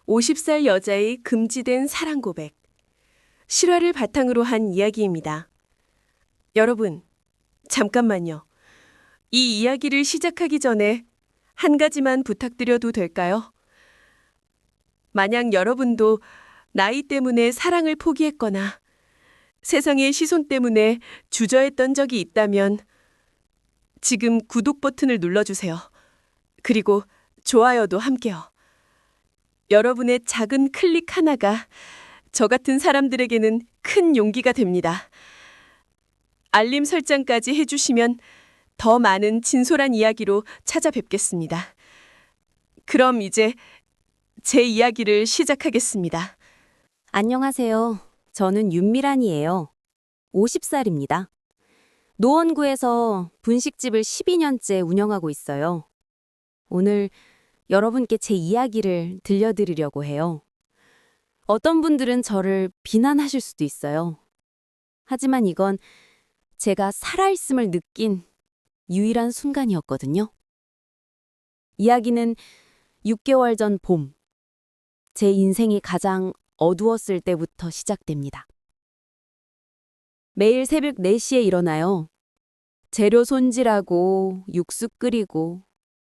50살 여자의 금지된 사랑 고백. 실화를 바탕으로 한 이야기입니다. 여러분, 잠깐만요. 이 이야기를 시작하기 전에 한 가지만 부탁드려도 될까요? 만약 여러분도 나이 때문에 사랑을 포기했거나 세상의 시선 때문에 주저했던 적이 있다면 지금 구독 버튼을 눌러주세요. 그리고 좋아요도 함께요. 여러분의 작은 클릭 하나가 저 같은 사람들에게는 큰 용기가 됩니다. 알림 설정까지 해주시면 더 많은 진솔한 이야기로 찾아뵙겠습니다. 그럼 이제 제 이야기를 시작하겠습니다. 안녕하세요. 저는 윤미란이에요. 50살입니다. 노원구에서 분식집을 12년째 운영하고 있어요. 오늘 여러분께 제 이야기를 들려드리려고 해요. 어떤 분들은 저를 비난하실 수도 있어요. 하지만 이건 제가 살아있음을 느낀 유일한 순간이었거든요. 이야기는 6개월 전 봄, 제 인생이 가장 어두웠을 때부터 시작됩니다. 매일 새벽 4시에 일어나요. 재료 손질하고 육수 끓이고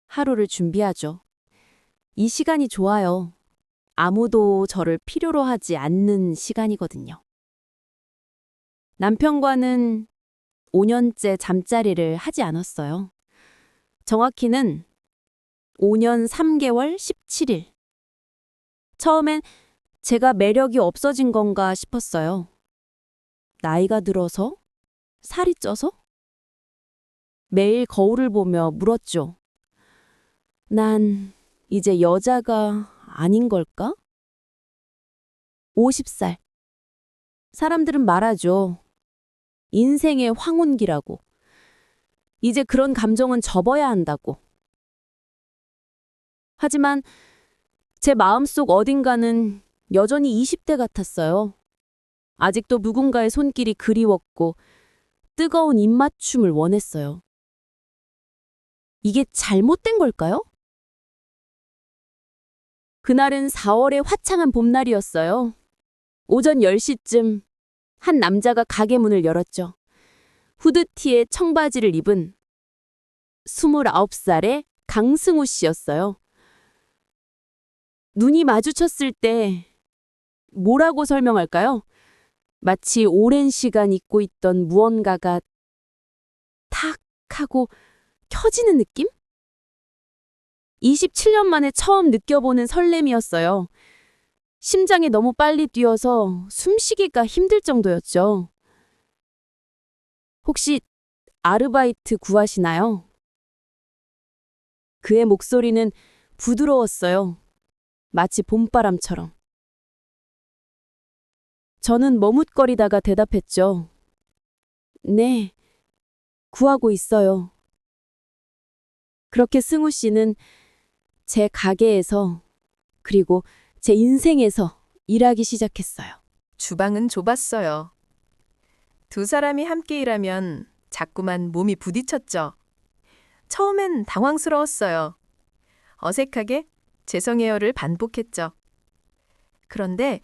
하루를 준비하죠. 이 시간이 좋아요. 아무도 저를 필요로 하지 않는 시간이거든요. 남편과는 5년째 잠자리를 하지 않았어요. 정확히는 5년 3개월 17일. 처음엔 제가 매력이 없어진 건가 싶었어요. 나이가 들어서? 살이 쪄서? 매일 거울을 보며 물었죠. 난 이제 여자가 아닌 걸까? 50살. 사람들은 말하죠. 인생의 황혼기라고. 이제 그런 감정은 접어야 한다고. 하지만 제 마음속 어딘가는 여전히 20대 같았어요. 아직도 누군가의 손길이 그리웠고 뜨거운 입맞춤을 원했어요. 이게 잘못된 걸까요? 그날은 4월의 화창한 봄날이었어요. 오전 10시쯤 한 남자가 가게 문을 열었죠. 후드티에 청바지를 입은 29살의 강승우 씨였어요. 눈이 마주쳤을 때 뭐라고 설명할까요? 마치 오랜 시간 잊고 있던 무언가가 탁 하고 켜지는 느낌? 27년 만에 처음 느껴보는 설렘이었어요. 심장이 너무 빨리 뛰어서 숨쉬기가 힘들 정도였죠. 혹시 아르바이트 구하시나요? 그의 목소리는 부드러웠어요. 마치 봄바람처럼. 저는 머뭇거리다가 대답했죠. 네, 구하고 있어요. 그렇게 승우 씨는 제 가게에서 그리고 제 인생에서 일하기 시작했어요. 주방은 좁았어요. 두 사람이 함께 일하면 자꾸만 몸이 부딪혔죠. 처음엔 당황스러웠어요. 어색하게 죄송해요를 반복했죠. 그런데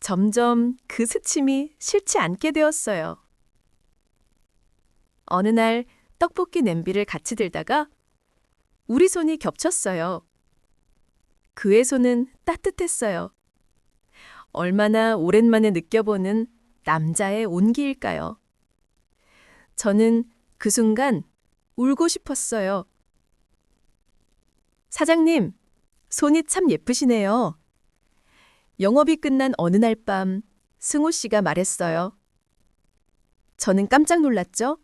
점점 그 스침이 싫지 않게 되었어요. 어느 날 떡볶이 냄비를 같이 들다가 우리 손이 겹쳤어요. 그의 손은 따뜻했어요. 얼마나 오랜만에 느껴보는 남자의 온기일까요? 저는 그 순간 울고 싶었어요. 사장님, 손이 참 예쁘시네요. 영업이 끝난 어느 날 밤 승우 씨가 말했어요. 저는 깜짝 놀랐죠?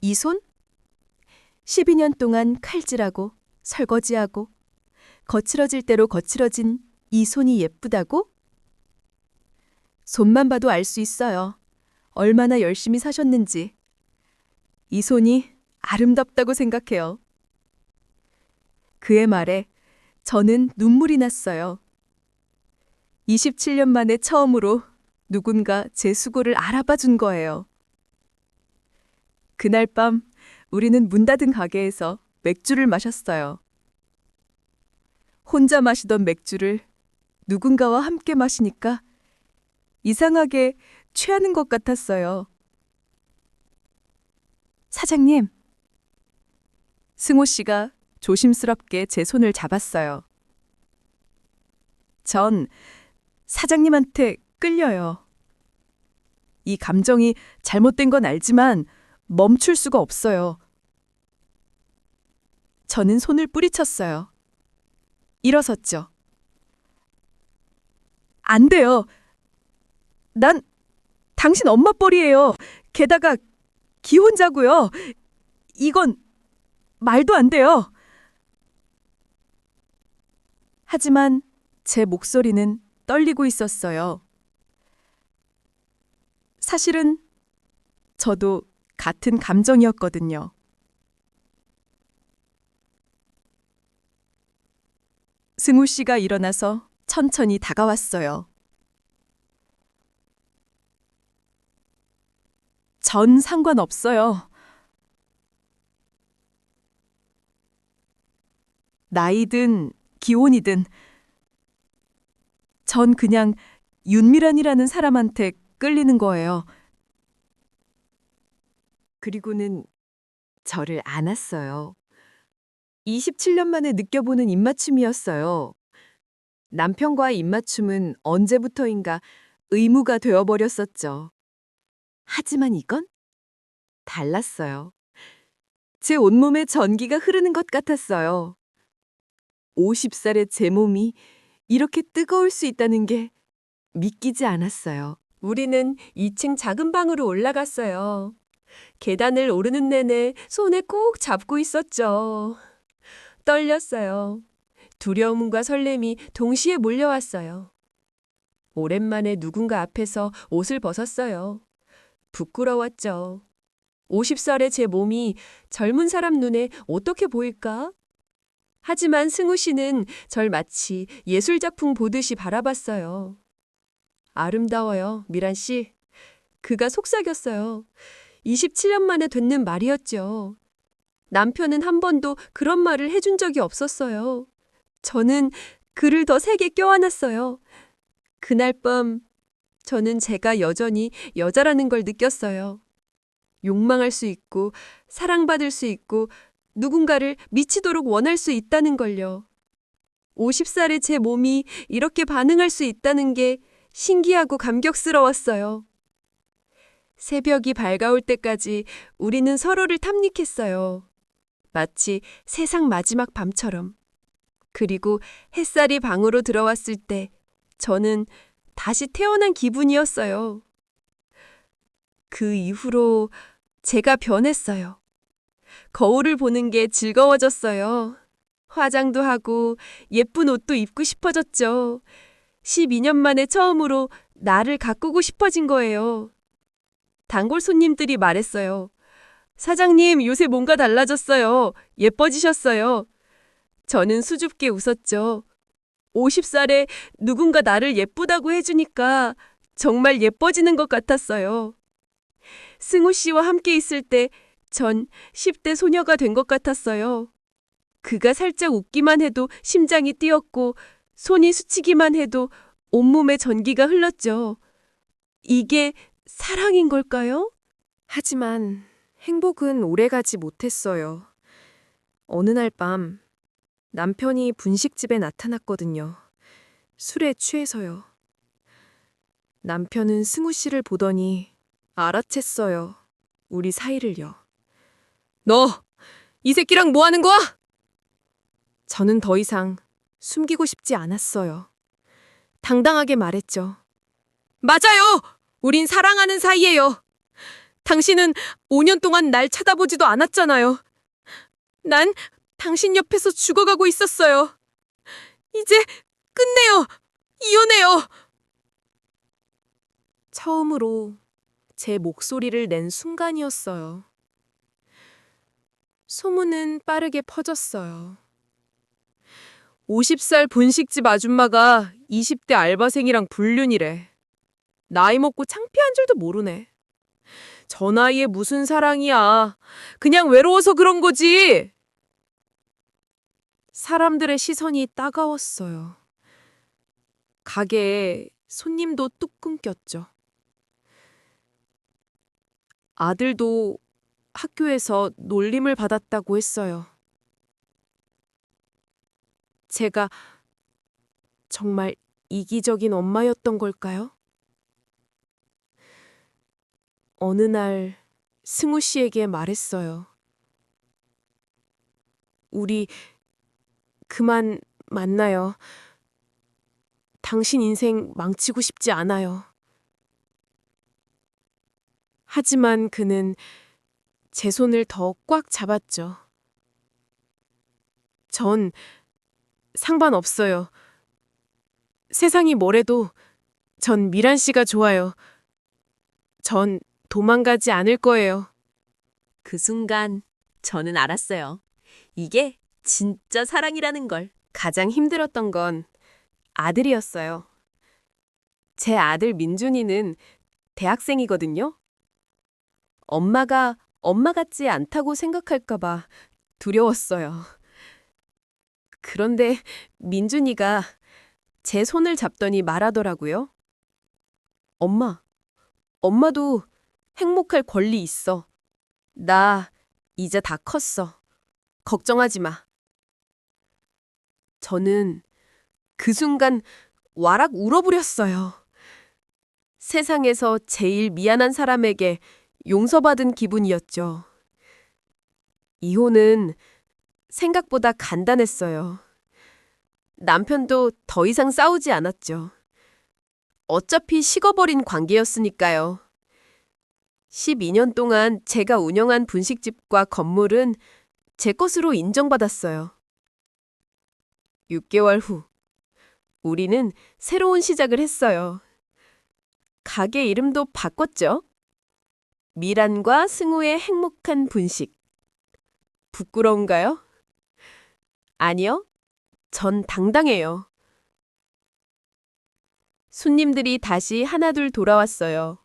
이 손? 12년 동안 칼질하고 설거지하고 거칠어질 대로 거칠어진 이 손이 예쁘다고? 손만 봐도 알 수 있어요. 얼마나 열심히 사셨는지. 이 손이 아름답다고 생각해요. 그의 말에 저는 눈물이 났어요. 27년 만에 처음으로 누군가 제 수고를 알아봐 준 거예요. 그날 밤 우리는 문 닫은 가게에서 맥주를 마셨어요. 혼자 마시던 맥주를 누군가와 함께 마시니까 이상하게 취하는 것 같았어요. 사장님, 승호 씨가 조심스럽게 제 손을 잡았어요. 전 사장님한테 끌려요. 이 감정이 잘못된 건 알지만 멈출 수가 없어요. 저는 손을 뿌리쳤어요. 일어섰죠. 안 돼요. 난 당신 엄마 뻘이에요. 게다가 기혼자고요. 이건 말도 안 돼요. 하지만 제 목소리는 떨리고 있었어요. 사실은 저도 같은 감정이었거든요. 승우 씨가 일어나서 천천히 다가왔어요. 전 상관없어요. 나이든 기혼이든 전 그냥 윤미란이라는 사람한테 끌리는 거예요. 그리고는 저를 안았어요. 27년 만에 느껴보는 입맞춤이었어요. 남편과의 입맞춤은 언제부터인가 의무가 되어버렸었죠. 하지만 이건 달랐어요. 제 온몸에 전기가 흐르는 것 같았어요. 50살의 제 몸이 이렇게 뜨거울 수 있다는 게 믿기지 않았어요. 우리는 2층 작은 방으로 올라갔어요. 계단을 오르는 내내 손에 꼭 잡고 있었죠. 떨렸어요. 두려움과 설렘이 동시에 몰려왔어요. 오랜만에 누군가 앞에서 옷을 벗었어요. 부끄러웠죠. 50살의 제 몸이 젊은 사람 눈에 어떻게 보일까? 하지만 승우 씨는 절 마치 예술작품 보듯이 바라봤어요. 아름다워요, 미란 씨. 그가 속삭였어요. 27년 만에 듣는 말이었죠. 남편은 한 번도 그런 말을 해준 적이 없었어요. 저는 그를 더 세게 껴안았어요. 그날 밤 저는 제가 여전히 여자라는 걸 느꼈어요. 욕망할 수 있고 사랑받을 수 있고 누군가를 미치도록 원할 수 있다는 걸요. 50살의 제 몸이 이렇게 반응할 수 있다는 게 신기하고 감격스러웠어요. 새벽이 밝아올 때까지 우리는 서로를 탐닉했어요. 마치 세상 마지막 밤처럼. 그리고 햇살이 방으로 들어왔을 때 저는 다시 태어난 기분이었어요. 그 이후로 제가 변했어요. 거울을 보는 게 즐거워졌어요. 화장도 하고 예쁜 옷도 입고 싶어졌죠. 12년 만에 처음으로 나를 가꾸고 싶어진 거예요. 단골 손님들이 말했어요. 사장님, 요새 뭔가 달라졌어요. 예뻐지셨어요. 저는 수줍게 웃었죠. 50살에 누군가 나를 예쁘다고 해주니까 정말 예뻐지는 것 같았어요. 승우 씨와 함께 있을 때 전 10대 소녀가 된 것 같았어요. 그가 살짝 웃기만 해도 심장이 뛰었고 손이 스치기만 해도 온몸에 전기가 흘렀죠. 이게 사랑인 걸까요? 하지만 행복은 오래가지 못했어요. 어느 날 밤 남편이 분식집에 나타났거든요. 술에 취해서요. 남편은 승우 씨를 보더니 알아챘어요. 우리 사이를요. 너, 이 새끼랑 뭐 하는 거야? 저는 더 이상 숨기고 싶지 않았어요. 당당하게 말했죠. 맞아요! 우린 사랑하는 사이예요. 당신은 5년 동안 날 쳐다보지도 않았잖아요. 난 당신 옆에서 죽어가고 있었어요. 이제 끝내요! 이혼해요! 처음으로 제 목소리를 낸 순간이었어요. 소문은 빠르게 퍼졌어요. 50살 분식집 아줌마가 20대 알바생이랑 불륜이래. 나이 먹고 창피한 줄도 모르네. 저 나이에 무슨 사랑이야. 그냥 외로워서 그런 거지. 사람들의 시선이 따가웠어요. 가게에 손님도 뚝 끊겼죠. 아들도 학교에서 놀림을 받았다고 했어요. 제가 정말 이기적인 엄마였던 걸까요? 어느 날 승우 씨에게 말했어요. 우리 그만 만나요. 당신 인생 망치고 싶지 않아요. 하지만 그는 제 손을 더 꽉 잡았죠. 전 상관없어요. 세상이 뭐래도 전 미란 씨가 좋아요. 전 도망가지 않을 거예요. 그 순간 저는 알았어요. 이게 진짜 사랑이라는 걸. 가장 힘들었던 건 아들이었어요. 제 아들 민준이는 대학생이거든요. 엄마가 엄마 같지 않다고 생각할까봐 두려웠어요. 그런데 민준이가 제 손을 잡더니 말하더라고요. 엄마도 행복할 권리 있어. 나 이제 다 컸어. 걱정하지 마. 저는 그 순간 와락 울어버렸어요. 세상에서 제일 미안한 사람에게 용서받은 기분이었죠. 이혼은 생각보다 간단했어요. 남편도 더 이상 싸우지 않았죠. 어차피 식어버린 관계였으니까요. 12년 동안 제가 운영한 분식집과 건물은 제 것으로 인정받았어요. 6개월 후, 우리는 새로운 시작을 했어요. 가게 이름도 바꿨죠. 미란과 승우의 행복한 분식. 부끄러운가요? 아니요. 전 당당해요. 손님들이 다시 하나둘 돌아왔어요.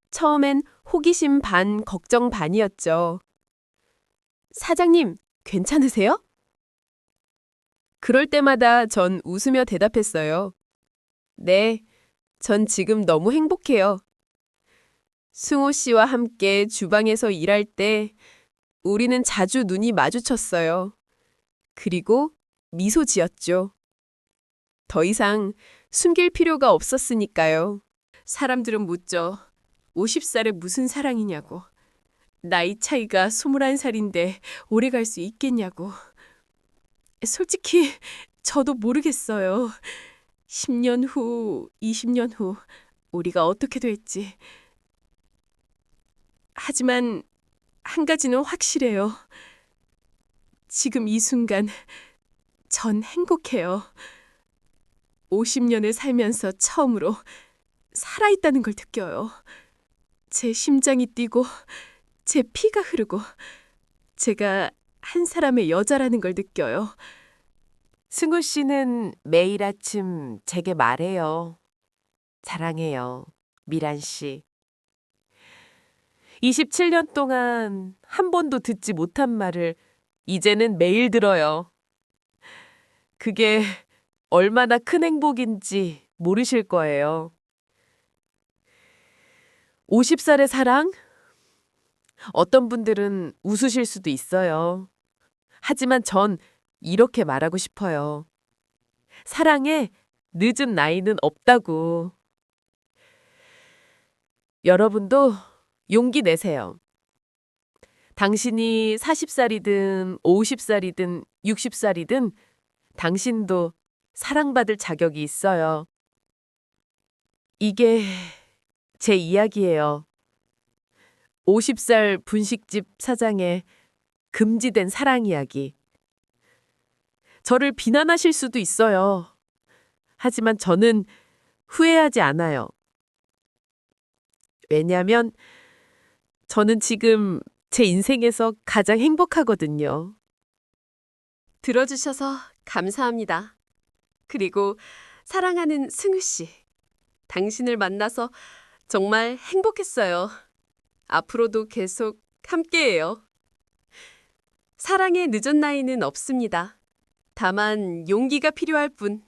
처음엔 호기심 반, 걱정 반이었죠. 사장님, 괜찮으세요? 그럴 때마다 전 웃으며 대답했어요. 네, 전 지금 너무 행복해요. 승호 씨와 함께 주방에서 일할 때 우리는 자주 눈이 마주쳤어요. 그리고 미소 지었죠. 더 이상 숨길 필요가 없었으니까요. 사람들은 묻죠. 50살에 무슨 사랑이냐고. 나이 차이가 21살인데 오래 갈 수 있겠냐고. 솔직히 저도 모르겠어요. 10년 후, 20년 후 우리가 어떻게 될지. 하지만 한 가지는 확실해요. 지금 이 순간 전 행복해요. 50년을 살면서 처음으로 살아있다는 걸 느껴요. 제 심장이 뛰고 제 피가 흐르고 제가 한 사람의 여자라는 걸 느껴요. 승우 씨는 매일 아침 제게 말해요. 사랑해요, 미란 씨. 27년 동안 한 번도 듣지 못한 말을 이제는 매일 들어요. 그게 얼마나 큰 행복인지 모르실 거예요. 50살의 사랑? 어떤 분들은 웃으실 수도 있어요. 하지만 전 이렇게 말하고 싶어요. 사랑에 늦은 나이는 없다고. 여러분도 용기 내세요. 당신이 40살이든 50살이든 60살이든 당신도 사랑받을 자격이 있어요. 이게 제 이야기예요. 50살 분식집 사장의 금지된 사랑 이야기. 저를 비난하실 수도 있어요. 하지만 저는 후회하지 않아요. 왜냐하면 저는 지금 제 인생에서 가장 행복하거든요. 들어주셔서 감사합니다. 그리고 사랑하는 승우 씨, 당신을 만나서 정말 행복했어요. 앞으로도 계속 함께해요. 사랑의 늦은 나이는 없습니다. 다만 용기가 필요할 뿐.